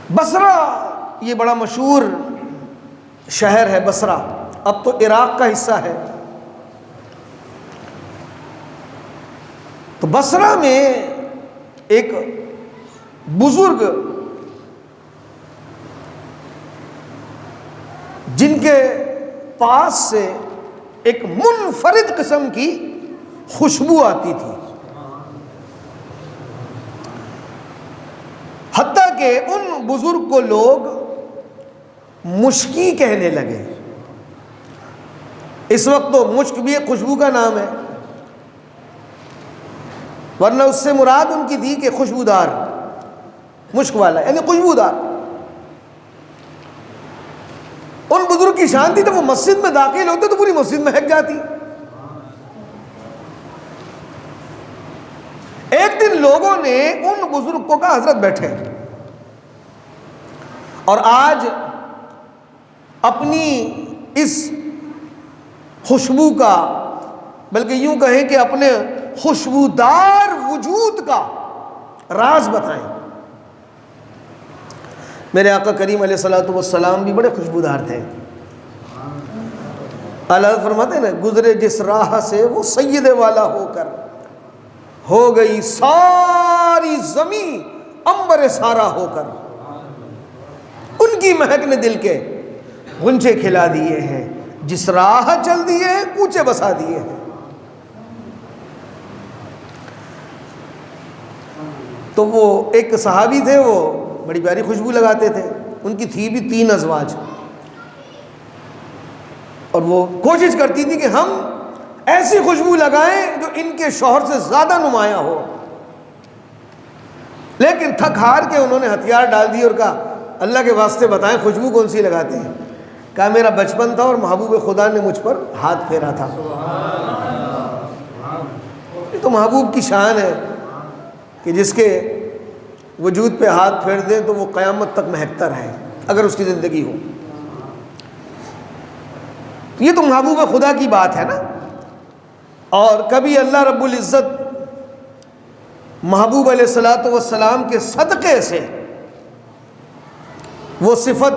بصرہ یہ بڑا مشہور شہر ہے بصرہ، اب تو عراق کا حصہ ہے۔ تو بصرہ میں ایک بزرگ جن کے پاس سے ایک منفرد قسم کی خوشبو آتی تھی، حتیٰ کہ ان بزرگ کو لوگ مشکی کہنے لگے۔ اس وقت تو مشک بھی ایک خوشبو کا نام ہے، ورنہ اس سے مراد ان کی تھی کہ خوشبودار، مشک والا یعنی خوشبودار۔ ان بزرگ کی شان تھی، تو وہ مسجد میں داخل ہوتے تو پوری مسجد مہک جاتی۔ ایک دن لوگوں نے ان بزرگ کو کہا حضرت بیٹھے، اور آج اپنی اس خوشبو کا، بلکہ یوں کہیں کہ اپنے خوشبودار وجود کا راز بتائیں۔ میرے آقا کریم علیہ الصلوۃ والسلام بھی بڑے خوشبودار تھے۔ اعلیٰ حضرت فرماتے ہیں نا، گزرے جس راہ سے وہ سید والا ہو کر، ہو گئی ساری زمین عنبر سارا ہو کر، ان کی مہک نے دل کے غنچے کھلا دیے ہیں، جس راہ چل دیے ہیں کوچے بسا دیے ہیں۔ تو وہ ایک صحابی تھے، وہ بڑی پیاری خوشبو لگاتے تھے، ان کی تھی بھی 3 ازواج، اور وہ کوشش کرتی تھی کہ ہم ایسی خوشبو لگائیں جو ان کے شوہر سے زیادہ نمایاں ہو، لیکن تھک ہار کے انہوں نے ہتھیار ڈال دی اور کہا اللہ کے واسطے بتائیں خوشبو کون سی لگاتے ہیں؟ کہا میرا بچپن تھا اور محبوب خدا نے مجھ پر ہاتھ پھیرا تھا۔ یہ تو محبوب کی شان ہے کہ جس کے وجود پہ ہاتھ پھیر دیں تو وہ قیامت تک مہکتا رہے اگر اس کی زندگی ہو۔ یہ تو محبوب خدا کی بات ہے نا۔ اور کبھی اللہ رب العزت محبوب علیہ الصلوۃ والسلام کے صدقے سے وہ صفت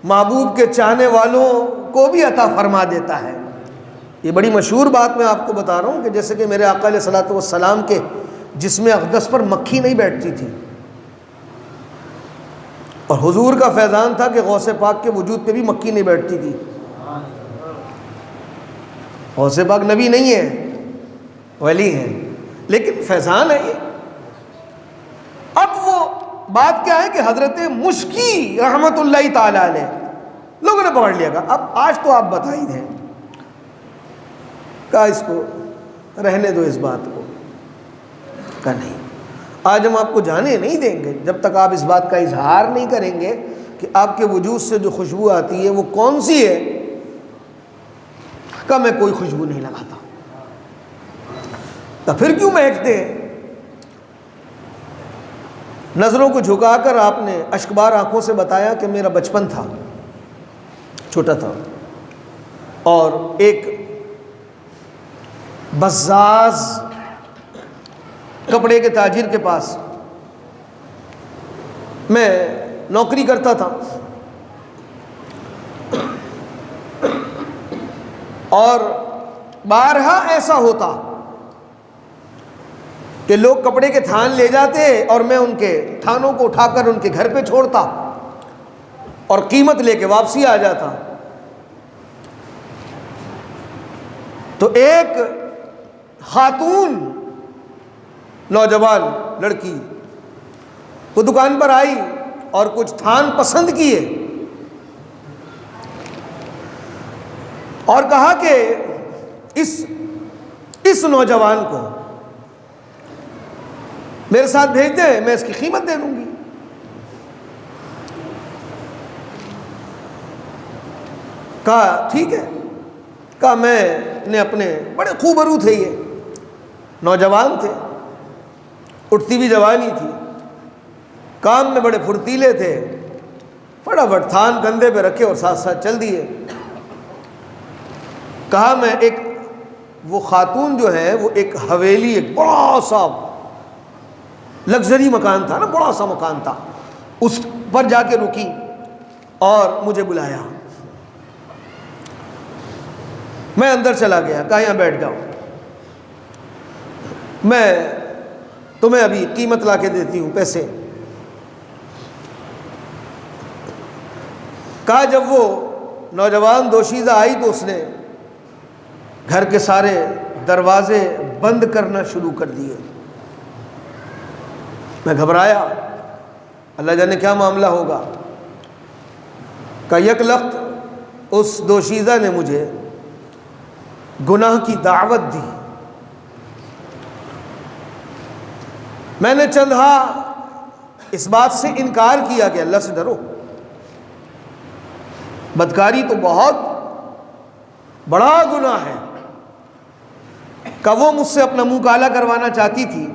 محبوب کے چاہنے والوں کو بھی عطا فرما دیتا ہے۔ یہ بڑی مشہور بات میں آپ کو بتا رہا ہوں کہ جیسے کہ میرے آقا علیہ الصلوۃ والسلام کے جسم اقدس پر مکھی نہیں بیٹھتی تھی، اور حضور کا فیضان تھا کہ غوث پاک کے وجود پہ بھی مکھی نہیں بیٹھتی تھی۔ غوث پاک نبی نہیں ہے، ولی ہے، لیکن فیضان ہے یہ۔ اب وہ بات کیا ہے کہ حضرت مشکی رحمت اللہ تعالی علیہ لوگوں نے پکڑ لیا، اب آج تو آپ بتا ہی دیں۔ کہا اس کو رہنے دو، اس بات کو۔ کہا نہیں، آج ہم آپ کو جانے نہیں دیں گے جب تک آپ اس بات کا اظہار نہیں کریں گے کہ آپ کے وجود سے جو خوشبو آتی ہے وہ کون سی ہے۔ کہا میں کوئی خوشبو نہیں لگاتا۔ تو پھر کیوں مہکتے ہیں؟ نظروں کو جھکا کر آپ نے اشکبار آنکھوں سے بتایا کہ میرا بچپن تھا، چھوٹا تھا، اور ایک بزاز کپڑے کے تاجر کے پاس میں نوکری کرتا تھا، اور بارہا ایسا ہوتا کہ لوگ کپڑے کے تھان لے جاتے اور میں ان کے تھانوں کو اٹھا کر ان کے گھر پہ چھوڑتا اور قیمت لے کے واپسی آ جاتا۔ تو ایک خاتون نوجوان لڑکی وہ دکان پر آئی اور کچھ تھان پسند کیے اور کہا کہ اس نوجوان کو میرے ساتھ بھیج دے، میں اس کی قیمت دے دوں گی۔ کہا ٹھیک ہے۔ کہا میں نے اپنے بڑے خوبرو تھے، یہ نوجوان تھے، اٹھتی بھی جوانی تھی، کام میں بڑے پھرتیلے تھے، فٹافٹ تھان کندھے پہ رکھے اور ساتھ ساتھ چل دیے۔ کہا میں وہ خاتون جو ہے وہ ایک حویلی، ایک بڑا سا لگژری مکان تھا نا، بڑا سا مکان تھا، اس پر جا کے رکی اور مجھے بلایا. میں اندر چلا گیا، کہا یہاں بیٹھ جاؤ، میں تمہیں ابھی قیمت لا کے دیتی ہوں، پیسے. کہا جب وہ نوجوان دوشیزہ آئی تو اس نے گھر کے سارے دروازے بند کرنا شروع کر دیے. میں گھبرایا، اللہ جانے کیا معاملہ ہوگا. کہ یک لخت اس دوشیزہ نے مجھے گناہ کی دعوت دی. میں نے چندھا اس بات سے انکار کیا کہ اللہ سے ڈرو، بدکاری تو بہت بڑا گناہ ہے. کہ وہ مجھ سے اپنا منہ کالا کروانا چاہتی تھی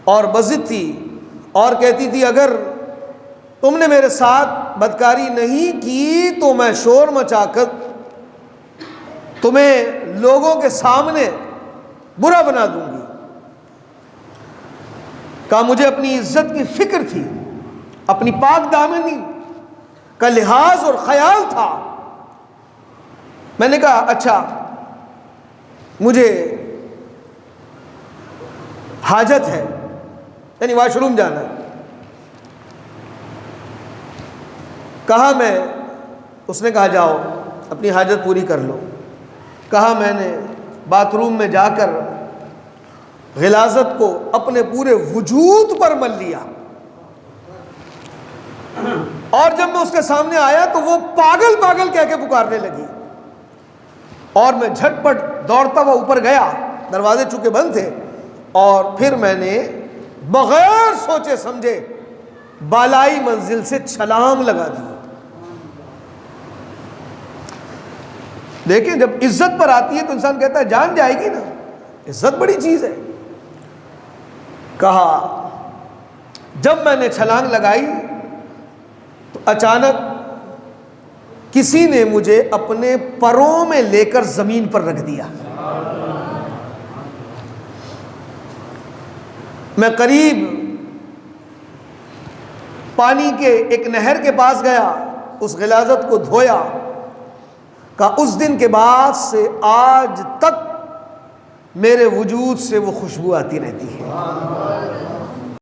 اور بضد تھی اور کہتی تھی اگر تم نے میرے ساتھ بدکاری نہیں کی تو میں شور مچا کر تمہیں لوگوں کے سامنے برا بنا دوں گی. کہا مجھے اپنی عزت کی فکر تھی، اپنی پاک دامنی کا لحاظ اور خیال تھا. میں نے کہا اچھا مجھے حاجت ہے، یعنی واش روم جانا ہے. کہا میں، اس نے کہا جاؤ اپنی حاجت پوری کر لو. کہا میں نے باتھ روم میں جا کر غلاظت کو اپنے پورے وجود پر مل لیا، اور جب میں اس کے سامنے آیا تو وہ پاگل پاگل کہہ کے پکارنے لگی، اور میں جھٹ پٹ دوڑتا ہوا اوپر گیا، دروازے چونکہ بند تھے، اور پھر میں نے بغیر سوچے سمجھے بالائی منزل سے چھلانگ لگا دی. دیکھیں جب عزت پر آتی ہے تو انسان کہتا ہے جان جائے گی نا، عزت بڑی چیز ہے. کہا جب میں نے چھلانگ لگائی تو اچانک کسی نے مجھے اپنے پروں میں لے کر زمین پر رکھ دیا. میں قریب پانی کے ایک نہر کے پاس گیا، اس غلاظت کو دھویا. کہا اس دن کے بعد سے آج تک میرے وجود سے وہ خوشبو آتی رہتی ہے.